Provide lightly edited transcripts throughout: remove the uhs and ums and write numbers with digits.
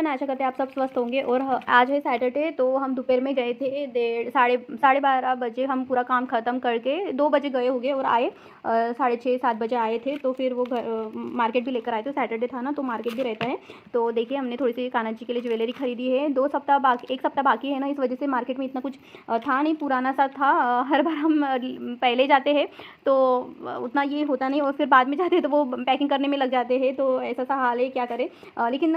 आशा करते हैं आप सब स्वस्थ होंगे। और आज है सैटरडे, तो हम दोपहर में गए थे, साढ़े 12 बजे हम पूरा काम ख़त्म करके 2 बजे गए होंगे और आए 6:30-7 बजे आए थे। तो फिर वो मार्केट भी लेकर आए थे, सैटरडे था ना तो मार्केट भी रहता है। तो देखिए हमने थोड़ी सी कान्हा जी के लिए ज्वेलरी खरीदी है। 1 सप्ताह बाकी है ना, इस वजह से मार्केट में इतना कुछ था नहीं, पुराना सा था। हर बार हम पहले जाते हैं तो उतना ये होता नहीं, और फिर बाद में जाते हैं तो वो पैकिंग करने में लग जाते हैं। तो ऐसा सा हाल है, क्या करें। लेकिन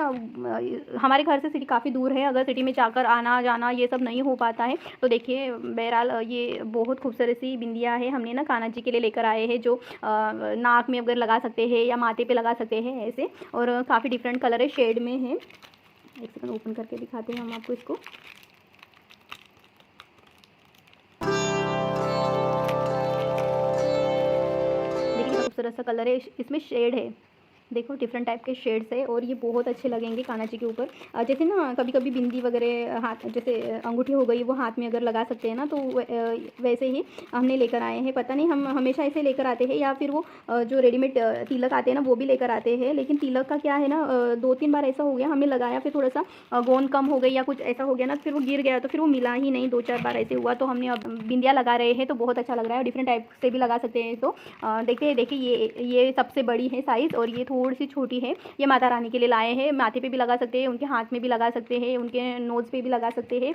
हमारे घर से सिटी काफ़ी दूर है, अगर सिटी में जाकर आना जाना ये सब नहीं हो पाता है। तो देखिए बहरहाल ये बहुत खूबसूरत सी बिंदिया है, हमने ना कान्हा जी के लिए लेकर आए हैं, जो नाक में अगर लगा सकते हैं या माथे पे लगा सकते हैं ऐसे। और काफ़ी डिफरेंट कलर है, शेड में है। एक सेकंड ओपन करके दिखाते हैं हम आपको इसको। देखिए खूबसूरत सा कलर है, इसमें शेड है, देखो डिफरेंट टाइप के शेड्स है और ये बहुत अच्छे लगेंगे कान्हा जी के ऊपर। जैसे ना कभी कभी बिंदी वगैरह हाथ, जैसे अंगूठी हो गई वो हाथ में अगर लगा सकते हैं ना, तो वैसे ही हमने लेकर आए हैं। पता नहीं हम हमेशा ऐसे लेकर आते हैं या फिर वो जो रेडीमेड तिलक आते हैं ना वो भी लेकर आते हैं। लेकिन तिलक का क्या है ना, 2-3 बार ऐसा हो गया हमने लगाया, फिर थोड़ा सा गोंद कम हो गई या कुछ ऐसा हो गया ना, फिर वो गिर गया, तो फिर वो मिला ही नहीं। 2-4 बार ऐसे हुआ, तो हमने अब बिंदिया लगा रहे हैं तो बहुत अच्छा लग रहा है। डिफरेंट टाइप से भी लगा सकते हैं। तो देखिए ये सबसे बड़ी है साइज़, और ये थोड़ी सी छोटी है। ये माता रानी के लिए लाए हैं, माथे पे भी लगा सकते हैं, उनके हाथ में भी लगा सकते हैं, उनके नोज़ पे भी लगा सकते हैं।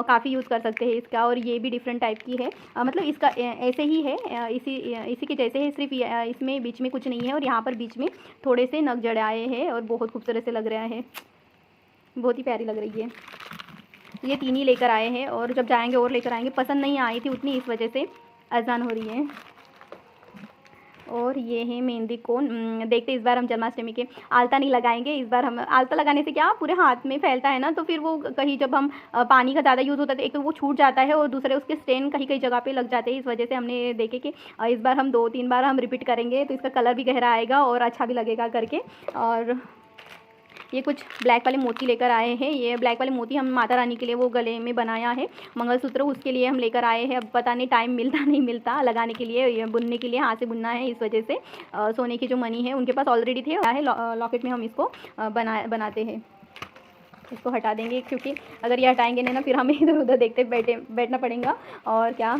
काफ़ी यूज़ कर सकते हैं इसका। और ये भी डिफरेंट टाइप की है, मतलब इसका ऐसे ही है, इसी के जैसे है, सिर्फ इसमें बीच में कुछ नहीं है, और यहाँ पर बीच में थोड़े से नग जड़ाए हैं और बहुत खूबसूरत से लग रहा है, बहुत ही प्यारी लग रही है। ये 3 ही लेकर आए हैं, और जब जाएंगे और लेकर आएंगे। पसंद नहीं आई थी उतनी, इस वजह से अजान हो रही है। और ये है मेहंदी कोन। देखते इस बार हम जन्माष्टमी के आलता नहीं लगाएंगे। इस बार हम आलता लगाने से क्या पूरे हाथ में फैलता है ना, तो फिर वो कहीं जब हम पानी का ज़्यादा यूज़ होता है तो एक तो वो छूट जाता है, और दूसरे उसके स्टेन कहीं कहीं जगह पे लग जाते हैं। इस वजह से हमने देखे कि इस बार हम 2-3 बार हम रिपीट करेंगे, तो इसका कलर भी गहरा आएगा और अच्छा भी लगेगा करके। और ये कुछ ब्लैक वाले मोती लेकर आए हैं। ये ब्लैक वाले मोती हम माता रानी के लिए वो गले में बनाया है मंगलसूत्र, उसके लिए हम लेकर आए हैं। अब पता नहीं टाइम मिलता नहीं मिलता लगाने के लिए, ये बुनने के लिए हाथ से बुनना है, इस वजह से सोने की जो मनी है उनके पास ऑलरेडी थे, लॉकेट में हम इसको बनाते हैं। इसको हटा देंगे, क्योंकि अगर ये हटाएंगे नहीं ना फिर हमें इधर उधर देखते बैठना पड़ेगा। और क्या,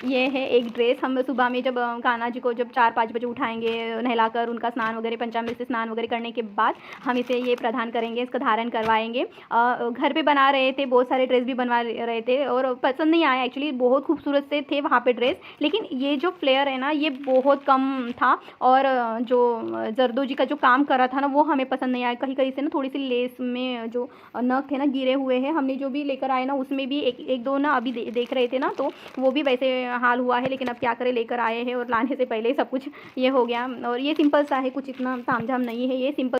ये है एक ड्रेस। हम सुबह में जब कान्हा जी को जब 4-5 बजे उठाएंगे, नहलाकर उनका स्नान वगैरह, पंचामृत से स्नान वगैरह करने के बाद हम इसे ये प्रदान करेंगे, इसका धारण करवाएंगे। घर पे बना रहे थे, बहुत सारे ड्रेस भी बनवा रहे थे और पसंद नहीं आया एक्चुअली, बहुत खूबसूरत से थे वहाँ पे ड्रेस, लेकिन ये जो फ्लेयर है ना ये बहुत कम था। और जो जरदो जी का जो काम करा था ना वो हमें पसंद नहीं आया। कहीं कहीं से ना थोड़ी सी लेस में जो नग है ना गिरे हुए हैं। हमने जो भी लेकर आए ना उसमें भी एक दो ना अभी देख रहे थे ना, तो वो भी वैसे हाल हुआ है। लेकिन अब क्या करें, लेकर आए हैं और लाने से पहले सब कुछ ये हो गया। और ये सिंपल सा है, कुछ इतना तामझाम नहीं है। ये सिंपल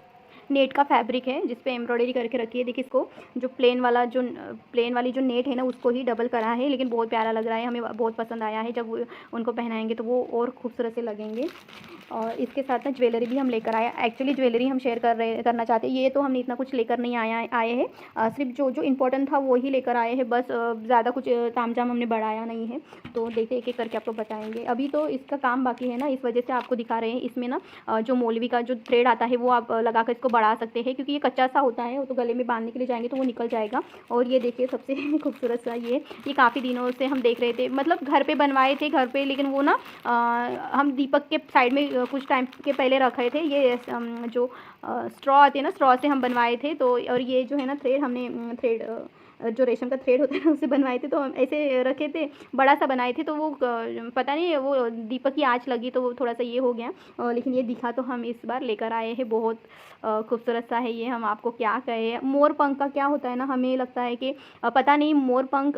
नेट का फैब्रिक है जिस पे एम्ब्रॉयडरी करके रखी है। देखिए इसको जो प्लेन वाली जो नेट है ना उसको ही डबल करा है, लेकिन बहुत प्यारा लग रहा है, हमें बहुत पसंद आया है। जब उनको पहनाएंगे तो वो और खूबसूरत से लगेंगे। और इसके साथ ना ज्वेलरी भी हम लेकर आए। एक्चुअली ज्वेलरी हम शेयर करना चाहते हैं। ये तो हमने इतना कुछ लेकर नहीं आए हैं, सिर्फ जो इम्पोर्टेंट था वो ही लेकर आए हैं बस। ज़्यादा कुछ तामझाम हमने बढ़ाया नहीं है। तो देखते एक एक करके आपको बताएंगे। अभी तो इसका काम बाकी है ना, इस वजह से आपको दिखा रहे हैं। इसमें ना जो मौलवी का जो थ्रेड आता है वो आप लगाकर इसको बढ़ा सकते हैं, क्योंकि ये कच्चा सा होता है, वो तो गले में बांधने के लिए जाएंगे तो वो निकल जाएगा। और ये देखिए सबसे खूबसूरत सा ये काफ़ी दिनों से हम देख रहे थे, मतलब घर पे बनवाए थे घर पे, लेकिन वो ना हम दीपक के साइड में कुछ टाइम के पहले रखे थे। ये जो स्ट्रॉ आते हैं ना, स्ट्रॉ से हम बनवाए थे। तो और ये जो है ना थ्रेड, हमने थ्रेड जो रेशम का थ्रेड होता है ना उससे बनवाए थे। तो हम ऐसे रखे थे, बड़ा सा बनाए थे, तो वो पता नहीं वो दीपक की आँच लगी तो वो थोड़ा सा ये हो गया। लेकिन ये दिखा तो हम इस बार लेकर आए हैं। बहुत खूबसूरत सा है ये, हम आपको क्या कहें। मोर पंख का क्या होता है ना, हमें लगता है कि पता नहीं मोर पंख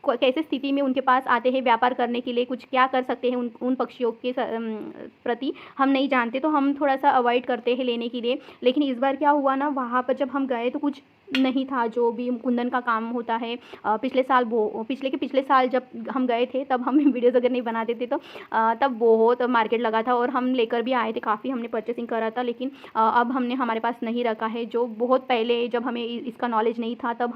कैसे स्थिति में उनके पास आते हैं व्यापार करने के लिए, कुछ क्या कर सकते हैं उन पक्षियों के प्रति हम नहीं जानते, तो हम थोड़ा सा अवॉइड करते हैं लेने के लिए। लेकिन इस बार क्या हुआ ना, वहाँ पर जब हम गए तो कुछ नहीं था जो भी कुंदन का काम होता है। पिछले साल जब हम गए थे तब हम वीडियोज़ अगर नहीं बनाते थे तो तब बहुत मार्केट लगा था और हम लेकर भी आए थे, काफ़ी हमने परचेसिंग करा था। लेकिन अब हमने हमारे पास नहीं रखा है। जो बहुत पहले जब हमें इसका नॉलेज नहीं था तब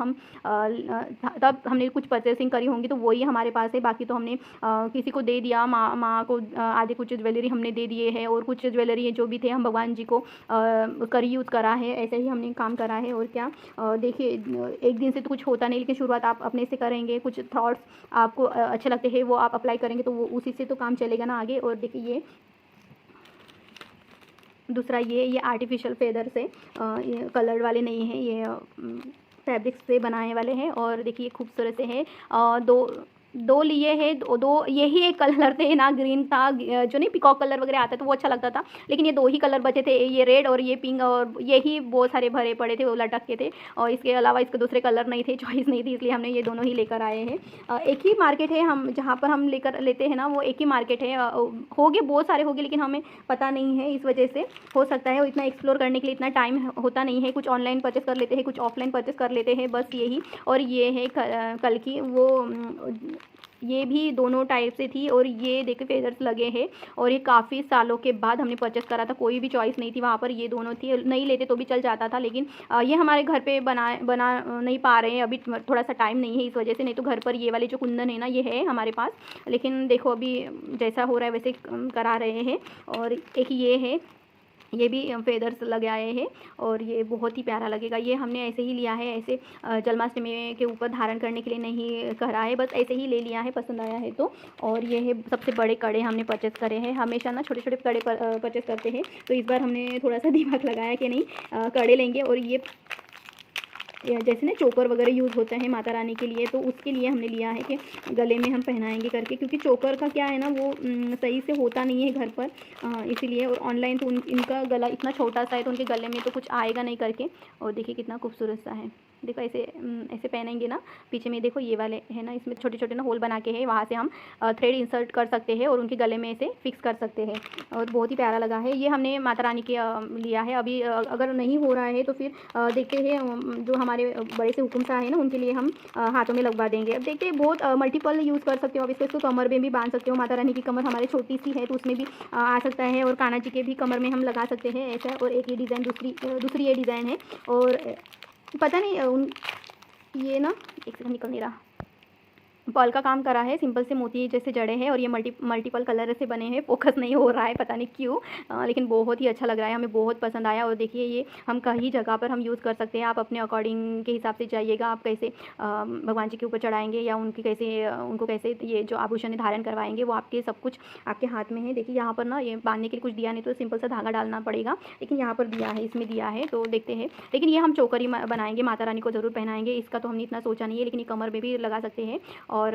हमने कुछ परचेसिंग करी होंगी तो वही हमारे पास है। बाकी तो हमने किसी को दे दिया, माँ को आधे कुछ ज्वेलरी हमने दे दिए है, और कुछ ज्वेलरी जो भी थे हम भगवान जी को कर यूज़ करा है, ऐसे ही हमने काम करा है। और क्या देखिए एक दिन से तो कुछ होता नहीं, लेकिन शुरुआत आप अपने से करेंगे, कुछ थॉट्स आपको अच्छे लगते हैं वो आप अप्लाई करेंगे तो वो उसी से तो काम चलेगा ना आगे। और देखिए ये दूसरा ये आर्टिफिशियल फेदर से ये कलर वाले नहीं हैं, ये फैब्रिक्स से बनाने वाले हैं। और देखिए खूबसूरत से है। दो दो लिए हैं, दो यही एक कलर थे ना, ग्रीन था, जो नहीं पिकॉक कलर वगैरह आता है तो वो अच्छा लगता था, लेकिन ये दो ही कलर बचे थे, ये रेड और ये पिंक, और यही बहुत सारे भरे पड़े थे, वो लटक के थे। और इसके अलावा इसके दूसरे कलर नहीं थे, चॉइस नहीं थी, इसलिए हमने ये दोनों ही लेकर आए हैं। एक ही मार्केट है, हम जहाँ पर हम लेकर लेते हैं ना वो एक ही मार्केट है। होगे बहुत सारे होंगे, लेकिन हमें पता नहीं है, इस वजह से हो सकता है इतना एक्सप्लोर करने के लिए इतना टाइम होता नहीं है। कुछ ऑनलाइन परचेस कर लेते हैं, कुछ ऑफलाइन परचेस कर लेते हैं, बस यही। और ये है कल की वो, ये भी दोनों टाइप से थी, और ये देखिए फेदर्स लगे हैं। और ये काफ़ी सालों के बाद हमने परचेस करा था, कोई भी चॉइस नहीं थी वहाँ पर, ये दोनों थी। नहीं लेते तो भी चल जाता था, लेकिन ये हमारे घर पे बना नहीं पा रहे हैं अभी, थोड़ा सा टाइम नहीं है इस वजह से। नहीं तो घर पर ये वाले जो कुंदन है ना ये है हमारे पास, लेकिन देखो अभी जैसा हो रहा है वैसे करा रहे हैं। और एक ये है, ये भी फेदर्स लगे आए हैं, और ये बहुत ही प्यारा लगेगा। ये हमने ऐसे ही लिया है, ऐसे जन्माष्टमी के ऊपर धारण करने के लिए नहीं करा है, बस ऐसे ही ले लिया है, पसंद आया है तो। और ये है सबसे बड़े कड़े हमने परचेस करे हैं, हमेशा ना छोटे छोटे कड़े परचेस करते हैं, तो इस बार हमने थोड़ा सा दिमाग लगाया कि नहीं कड़े लेंगे। और ये जैसे ना चोकर वगैरह यूज़ होता है माता रानी के लिए, तो उसके लिए हमने लिया है कि गले में हम पहनाएंगे करके, क्योंकि चोकर का क्या है ना वो सही से होता नहीं है घर पर, इसीलिए। और ऑनलाइन तो इनका गला इतना छोटा सा है तो उनके गले में तो कुछ आएगा नहीं करके। और देखिए कितना खूबसूरत सा है, देखो ऐसे ऐसे पहनेंगे ना, पीछे में देखो ये वाले है ना, इसमें छोटे छोटे ना होल बना के है, वहाँ से हम थ्रेड इंसर्ट कर सकते हैं और उनके गले में इसे फिक्स कर सकते हैं। और बहुत ही प्यारा लगा है। ये हमने माता रानी के लिया है। अभी अगर नहीं हो रहा है तो फिर देखते हैं जो हमारे बड़े से हुकुम शाह है ना उनके लिए हम हाथों में लगवा देंगे। अब देखते हैं, बहुत मल्टीपल यूज़ कर सकते हो आप इसको कमर में भी बांध सकते हो, माता रानी की कमर हमारे छोटी सी है तो उसमें भी आ सकता है, और कान्हा जी के भी कमर में हम लगा सकते हैं ऐसा। और एक ये डिज़ाइन दूसरी ये डिज़ाइन है, और पता नहीं ये ना एक सेकंड निकल नहीं रहा, पर्ल का काम करा है, सिंपल से मोती जैसे जड़े हैं, और ये मल्टीपल कलर से बने हैं, फोकस नहीं हो रहा है पता नहीं क्यों, लेकिन बहुत ही अच्छा लग रहा है, हमें बहुत पसंद आया। और देखिए ये हम कहीं जगह पर हम यूज़ कर सकते हैं, आप अपने अकॉर्डिंग के हिसाब से जाइएगा, आप कैसे भगवान जी के ऊपर चढ़ाएंगे या उनको कैसे ये जो आभूषण धारण करवाएंगे, वो आपके सब कुछ आपके हाथ में है। देखिए यहाँ पर ना ये बांधने के लिए कुछ दिया नहीं, तो सिंपल सा धागा डालना पड़ेगा, लेकिन यहाँ पर दिया है, इसमें दिया है, तो देखते हैं। लेकिन ये हम चोकरी बनाएंगे, माता रानी को ज़रूर पहनाएंगे, इसका तो हमने इतना सोचा नहीं है, लेकिन ये कमर में भी लगा सकते हैं। और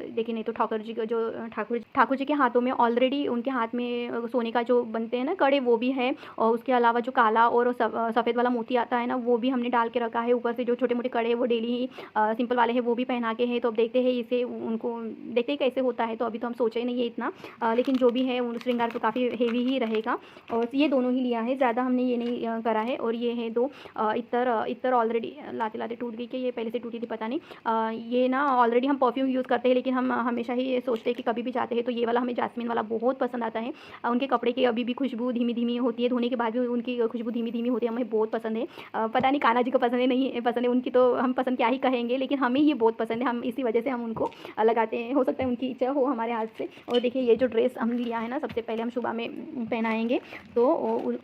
देखिए नहीं तो ठाकुर जी का जो ठाकुर जी के हाथों में ऑलरेडी उनके हाथ में सोने का जो बनते हैं ना कड़े वो भी है, और उसके अलावा जो काला और सफ़ेद वाला मोती आता है ना वो भी हमने डाल के रखा है। ऊपर से जो छोटे मोटे कड़े वो डेली ही सिंपल वाले हैं वो भी पहना के हैं। तो अब देखते हैं इसे उनको देखते हैं कैसे होता है, तो अभी तो हम सोचे ही नहीं है इतना, लेकिन जो भी है श्रृंगार तो काफ़ी हेवी ही रहेगा। और ये दोनों ही लिया है, ज़्यादा हमने ये नहीं करा है। और ये है दो इतर ऑलरेडी लाते लाते टूट गई, कि ये पहले से टूटी थी पता नहीं। ये ना ऑलरेडी हम परफ्यूम यूज़ करते हैं, लेकिन हम हमेशा ही ये सोचते हैं कि कभी भी जाते हैं तो ये वाला हमें जास्मिन वाला बहुत पसंद आता है। उनके कपड़े की अभी भी खुशबू धीमी धीमी होती है, धोने के बाद भी उनकी खुशबू धीमी धीमी होती है, हमें बहुत पसंद है। पता नहीं कान्हा जी को पसंद है नहीं पसंद है, उनकी तो हम पसंद क्या ही कहेंगे, लेकिन हमें ये बहुत पसंद है, हम इसी वजह से हम उनको लगाते हैं। हो सकता है उनकी इच्छा हो हमारे हाथ से। और देखिए ये जो ड्रेस हम लिया है ना, सबसे पहले हम सुबह में पहनाएंगे, तो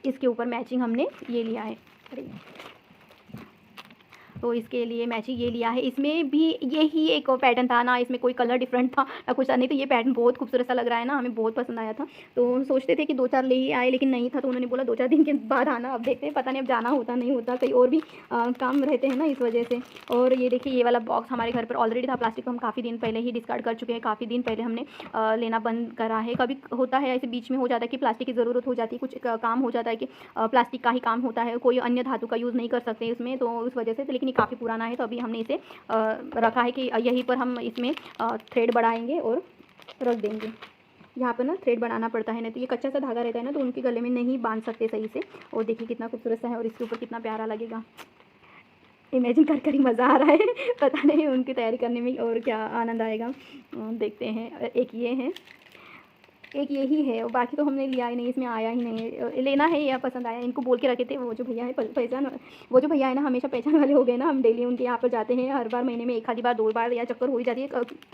इसके ऊपर मैचिंग हमने ये लिया है, तो इसके लिए मैचिंग ये लिया है। इसमें भी यही एक पैटर्न था ना, इसमें कोई कलर डिफरेंट था ना कुछ नहीं, तो ये पैटर्न बहुत खूबसूरत सा लग रहा है ना, हमें बहुत पसंद आया था। तो सोचते थे कि 2-4 ले ही आए, लेकिन नहीं था, तो उन्होंने बोला 2-4 दिन के बाद आना। अब देखते हैं, पता नहीं अब जाना होता नहीं होता, कहीं और भी काम रहते हैं ना इस वजह से। और ये देखिए ये वाला बॉक्स हमारे घर पर ऑलरेडी था, प्लास्टिक को हम काफ़ी दिन पहले ही डिस्कार्ड कर चुके हैं, काफ़ी दिन पहले हमने लेना बंद करा है। कभी होता है ऐसे बीच में हो जाता है कि प्लास्टिक की ज़रूरत हो जाती है, कुछ काम हो जाता है कि प्लास्टिक का ही काम होता है, कोई अन्य धातु का यूज़ नहीं कर सकते इसमें, तो उस वजह से। लेकिन ये काफ़ी पुराना है, तो अभी हमने इसे रखा है कि यहीं पर हम इसमें थ्रेड बढ़ाएंगे और रख देंगे। यहाँ पर ना थ्रेड बनाना पड़ता है, नहीं तो ये कच्चा सा धागा रहता है ना, तो उनके गले में नहीं बांध सकते सही से। और देखिए कितना खूबसूरत सा है, और इसके ऊपर कितना प्यारा लगेगा, इमेजिन कर ही मज़ा आ रहा है। पता नहीं उनकी तैयारी करने में और क्या आनंद आएगा, देखते हैं। एक ये है, एक यही है और बाकी तो हमने लिया ही नहीं, इसमें आया ही नहीं। लेना है या पसंद आया, इनको बोल के रखे थे। वो जो भैया है पहचान, वो जो भैया है ना हमेशा पहचान वाले हो गए ना, हम डेली उनके यहाँ पर जाते हैं। हर बार महीने में एक आधी बार 2 बार या चक्कर हो ही जाती है।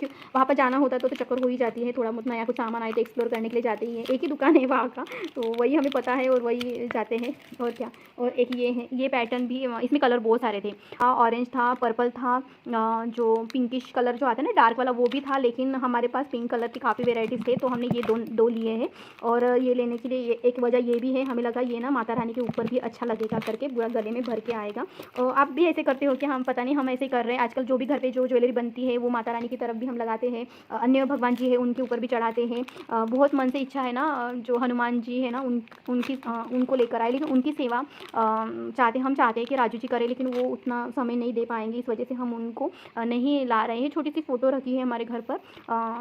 वहाँ पर जाना होता है तो चक्कर हो ही जाती है। थोड़ा बहुत नया कुछ सामान आए तो एक्सप्लोर करने के लिए जाते ही है। एक ही दुकान है वहाँ का, तो वही हमें पता है और वही जाते हैं और क्या। और एक ये है, ये पैटर्न भी, इसमें कलर बहुत सारे थे। ऑरेंज था, पर्पल था, जो पिंकिश कलर जो आता है ना डार्क वाला वो भी था, लेकिन हमारे पास पिंक कलर की काफ़ी वेराइटीज़ थे तो हमने ये दो लिए हैं। और ये लेने के लिए एक वजह ये भी है, हमें लगा ये ना माता रानी के ऊपर भी अच्छा लगेगा करके, पूरा गले में भर के आएगा। और आप भी ऐसे करते हो कि हम पता नहीं, हम ऐसे कर रहे हैं आजकल। जो भी घर पे जो ज्वेलरी बनती है वो माता रानी की तरफ भी हम लगाते हैं, अन्य भगवान जी है उनके ऊपर भी चढ़ाते हैं। बहुत मन से इच्छा है ना, जो हनुमान जी है ना उनको लेकर आए, लेकिन उनकी सेवा हम चाहते हैं कि राजू जी करें, लेकिन वो उतना समय नहीं दे पाएंगे, इस वजह से हम उनको नहीं ला रहे हैं। छोटी सी फ़ोटो रखी है हमारे घर पर,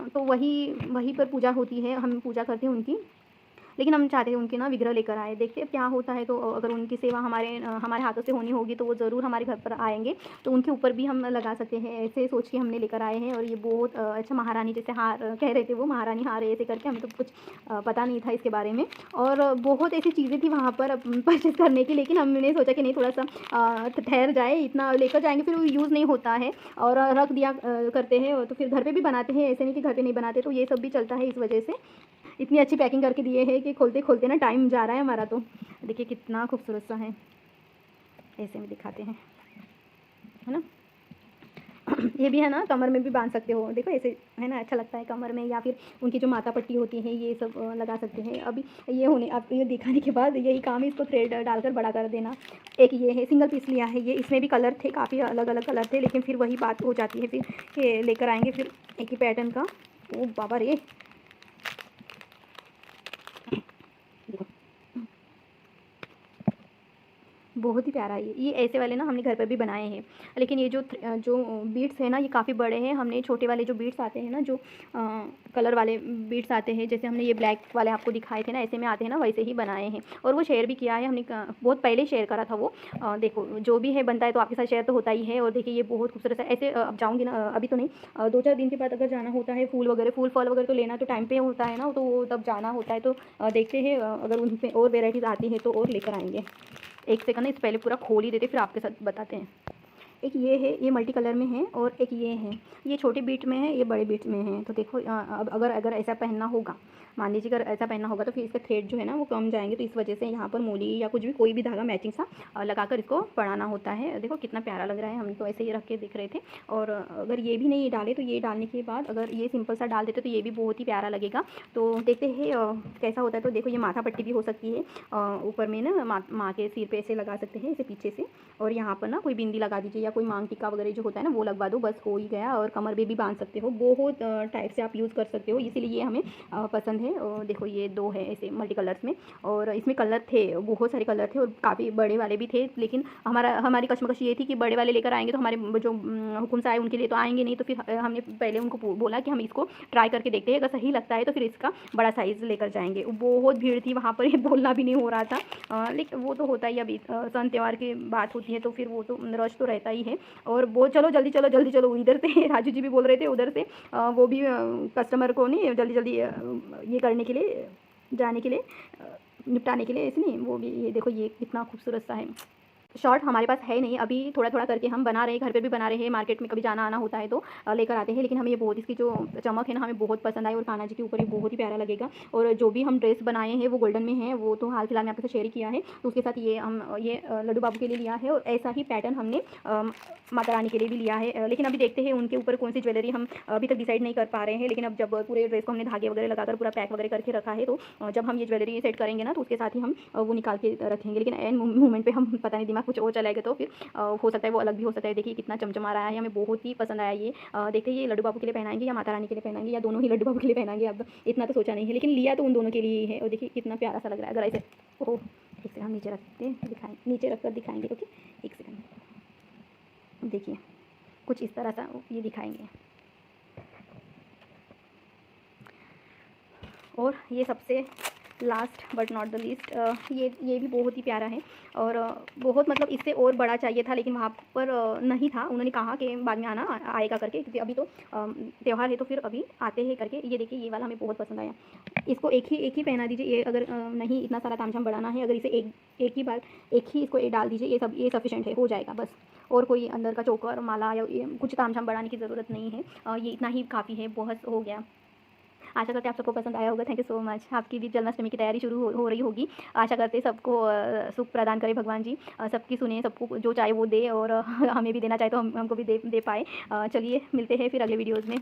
तो वहीं पर पूजा होती है, हम पूजा करते हैं उनकी। लेकिन हम चाहते हैं उनके ना विग्रह लेकर आए, देखते हैं क्या होता है। तो अगर उनकी सेवा हमारे हाथों से होनी होगी तो वो ज़रूर हमारे घर पर आएंगे, तो उनके ऊपर भी हम लगा सकते हैं। ऐसे सोच के हमने लेकर आए हैं। और ये बहुत अच्छा महारानी जैसे हार कह रहे थे, वो महारानी हार है ऐसे करके, हमें तो कुछ पता नहीं था इसके बारे में। और बहुत ऐसी चीज़ें थी वहाँ पर परचेज़ करने की, लेकिन हमने सोचा कि नहीं, थोड़ा सा ठहर जाए, इतना लेकर जाएंगे फिर वो यूज़ नहीं होता है और रख दिया करते हैं। तो फिर घर पे भी बनाते हैं, ऐसे नहीं कि घर पे नहीं बनाते, तो ये सब भी चलता है इस वजह से। इतनी अच्छी पैकिंग करके दिए हैं कि खोलते खोलते ना टाइम जा रहा है हमारा। तो देखिए कितना खूबसूरत सा है, ऐसे में दिखाते हैं, है ना। ये भी है ना, कमर में भी बांध सकते हो, देखो ऐसे है ना, अच्छा लगता है कमर में। या फिर उनकी जो माथा पट्टी होती है ये सब लगा सकते हैं। अभी ये होने, अब ये दिखाने के बाद यही काम है, इसको थ्रेड डालकर बड़ा कर देना। एक ये है, सिंगल पीस लिया है ये, इसमें भी कलर थे, काफ़ी अलग अलग कलर थे, लेकिन फिर वही बात हो जाती है फिर कि लेकर आएंगे फिर एक ही पैटर्न का। ओ बाबा रे, बहुत ही प्यारा है ये ऐसे वाले ना हमने घर पर भी बनाए हैं। लेकिन ये जो बीड्स है ना ये काफ़ी बड़े हैं। हमने छोटे वाले जो बीड्स आते हैं ना, जो कलर वाले बीड्स आते हैं, जैसे हमने ये ब्लैक वाले आपको दिखाए थे ना, ऐसे में आते हैं ना, वैसे ही बनाए हैं। और वो शेयर भी किया है हमने, बहुत पहले शेयर करा था वो। देखो जो भी है बनता है तो आपके साथ शेयर तो होता ही है। और देखिए ये बहुत खूबसूरत है। ऐसे अब जाऊँगी ना, अभी तो नहीं, 2-4 दिन के बाद अगर जाना होता है, फूल फल वगैरह तो लेना तो टाइम पे होता है ना, तो तब जाना होता है। तो देखते हैं अगर उनमें और वेराइटीज़ आती है तो और लेकर आएंगे। एक सेकंड ना, इस पहले पूरा खोल ही देते फिर आपके साथ बताते हैं। एक ये है, ये मल्टी कलर में है, और एक ये है, ये छोटे बीट में है, ये बड़े बीट में है। तो देखो अब अगर ऐसा पहनना होगा, मान लीजिए अगर ऐसा पहनना होगा तो फिर इसका थ्रेड जो है ना वो कम जाएंगे, तो इस वजह से यहाँ पर मूली या कुछ भी कोई भी धागा मैचिंग सा लगाकर इसको पढ़ाना होता है। देखो कितना प्यारा लग रहा है, हम तो ऐसे ही रख के दिख रहे थे। और अगर ये भी नहीं डाले तो ये डालने के बाद अगर ये सिंपल सा डाल देते तो ये भी बहुत ही प्यारा लगेगा। तो देखते हैं कैसा होता है। तो देखो ये माथा पट्टी भी हो सकती है, ऊपर में ना माँ के सिर पे ऐसे लगा सकते हैं, इसे पीछे से। और यहाँ पर ना कोई बिंदी लगा दीजिए या कोई मांग टिक्का वगैरह जो होता है ना वो लगवा दो, बस हो ही गया। और कमर में भी बांध सकते हो, बहुत टाइप से आप यूज़ कर सकते हो, इसीलिए ये हमें पसंद है। और देखो ये 2 है ऐसे मल्टी कलर्स में, और इसमें कलर थे, बहुत सारे कलर थे और काफ़ी बड़े वाले भी थे। लेकिन हमारी कशमकश ये थी कि बड़े वाले लेकर आएंगे तो हमारे जो हुकुम से आए उनके लिए तो आएंगे नहीं। तो फिर हमने पहले उनको बोला कि हम इसको ट्राई करके देखते हैं, अगर सही लगता है तो फिर इसका बड़ा साइज़ लेकर जाएंगे। बहुत भीड़ थी वहाँ पर, ये बोलना भी नहीं हो रहा था, लेकिन वो तो होता ही, अभी सन त्यौहार की बात होती है तो फिर वो तो रश तो रहता ही है। और वो चलो जल्दी चलो इधर से राजू जी भी बोल रहे थे उधर से, वो भी कस्टमर को नहीं जल्दी ये करने के लिए, जाने के लिए, निपटाने के लिए, इसलिए वो भी। ये देखो ये कितना खूबसूरत सा है। शॉर्ट हमारे पास है नहीं, अभी थोड़ा थोड़ा करके हम बना रहे हैं, घर पे भी बना रहे हैं, मार्केट में कभी जाना आना होता है तो लेकर आते हैं। लेकिन हमें ये बहुत, इसकी जो चमक है ना हमें बहुत पसंद आई, और कान्हा जी के ऊपर ये बहुत ही प्यारा लगेगा। और जो भी हम ड्रेस बनाए हैं वो गोल्डन में है, वो तो हाल फिलहाल में आपके साथ शेयर किया है। तो उसके साथ ये हम लड्डू बाबू के लिए लिया है, और ऐसा ही पैटर्न हमने माता रानी के लिए भी लिया है। लेकिन अभी देखते हैं उनके ऊपर कौन सी ज्वेलरी, हम अभी तक डिसाइड नहीं कर पा रहे हैं। लेकिन अब जब पूरे ड्रेस को हमने धागे वगैरह लगाकर पूरा पैक वगैरह करके रखा है, तो जब हम ये ज्वेलरी सेट करेंगे ना तो उसके साथ ही हम वो निकाल के रखेंगे। लेकिन एन मोमेंट पे हम पता नहीं दिमाग कुछ और चलाएगा तो फिर हो सकता है वो अलग भी हो सकता है। देखिए कितना चमचमा रहा है, हमें बहुत ही पसंद आया ये। देखते हैं ये लड्डू बाबू के लिए पहनाएंगे या माता रानी के लिए पहनाएंगे, या दोनों ही लड्डू बाबू के लिए पहनाएंगे। अब इतना तो सोचा नहीं है, लेकिन लिया तो उन दोनों के लिए ही है। और देखिए कितना प्यारा सा लग रहा है। अगर ऐसे ओह, एक सेकंड हम नीचे रखते हैं, नीचे रख कर दिखाएंगे। ओके एक सेकंड, देखिए कुछ इस तरह सा ये दिखाएंगे। और ये सबसे last but not the least, ये भी बहुत ही प्यारा है और बहुत मतलब इससे और बड़ा चाहिए था, लेकिन वहाँ पर नहीं था। उन्होंने कहा कि बाद में आना आएगा करके, क्योंकि अभी तो त्यौहार है तो फिर अभी आते हैं करके। ये देखिए, ये वाला हमें बहुत पसंद आया। इसको एक ही पहना दीजिए, ये अगर नहीं इतना सारा तामझाम बढ़ाना है, अगर इसे एक ही बार एक ही इसको डाल दीजिए, ये सफिशेंट है, हो जाएगा बस। और कोई अंदर का चोकर माला या कुछ तामझाम बढ़ाने की ज़रूरत नहीं है। ये इतना ही काफ़ी है, बहुत हो गया। आशा करते हैं आप सबको पसंद आया होगा। Thank you so much. आपकी भी जन्माष्टमी की तैयारी शुरू हो रही होगी। आशा करते हैं सबको सुख प्रदान करे भगवान जी, सबकी सुने, सबको जो चाहे वो दे, और हमें भी देना चाहे तो हमको भी दे पाए। चलिए मिलते हैं फिर अगले वीडियोज़ में।